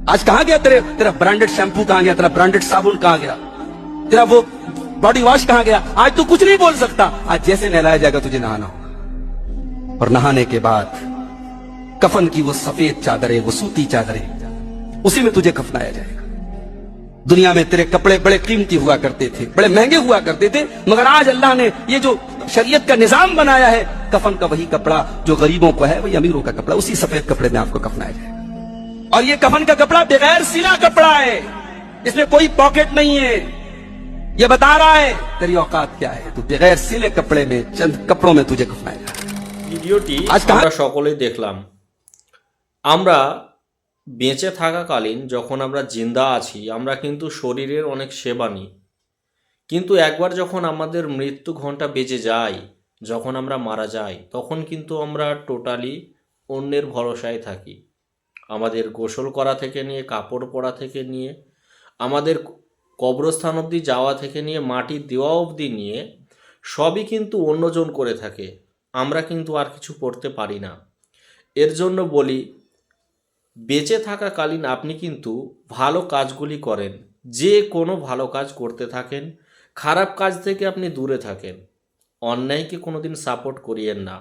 आज कहां गया तेरा ब्रांडेड शैम्पू कहां गया, तेरा ब्रांडेड साबुन कहां गया, तेरा वो बॉडी वॉश कहां गया? आज तू कुछ नहीं बोल सकता। आज जैसे नहलाया जाएगा तुझे नहाना होगा, और नहाने के बाद कफन की वो सफेद चादरें, वो सूती चादरें, उसी में तुझे कफनाया जाएगा। दुनिया में तेरे कपड़े बड़े कीमती हुआ करते थे, बड़े महंगे हुआ करते थे, मगर आज अल्लाह ने ये जो शरीयत का निजाम बनाया है, कफन का वही कपड़ा जो गरीबों को है, वही अमीरों का कपड़ा, उसी सफेद कपड़े में आपको कफनाया जाएगा। और ये कफन का कपड़ा बगैर सिला कपड़ा है, इसमें कोई पॉकेट नहीं है। ये बता रहा है तेरी औकात क्या है, तू बगैर सिले कपड़े में, चंद कपड़ों में तुझे कफनाया जाएगा। ভিডিওটি আমরা সকলেই দেখলাম। আমরা বেঁচে থাকাকালীন যখন আমরা জিন্দা আছি, আমরা কিন্তু শরীরের অনেক সেবা নিই, কিন্তু একবার যখন আমাদের মৃত্যু ঘন্টা বেজে যায়, যখন আমরা মারা যাই, তখন কিন্তু আমরা টোটালি অন্যের ভরসায় থাকি। আমাদের গোসল করা থেকে নিয়ে, কাপড় পরা থেকে নিয়ে, আমাদের কবরস্থান অবধি যাওয়া থেকে নিয়ে, মাটি দেওয়া অবধি নিয়ে সবই কিন্তু অন্যজন করে থাকে। আমরা কিন্তু আর কিছু করতে পারি না। এর জন্য বলি, বেঁচে থাকাকালীন আপনি কিন্তু ভালো কাজগুলি করেন, যে কোনো ভালো কাজ করতে থাকেন, খারাপ কাজ থেকে আপনি দূরে থাকেন, অন্যায়কে কোনো দিন সাপোর্ট করিয়েন না।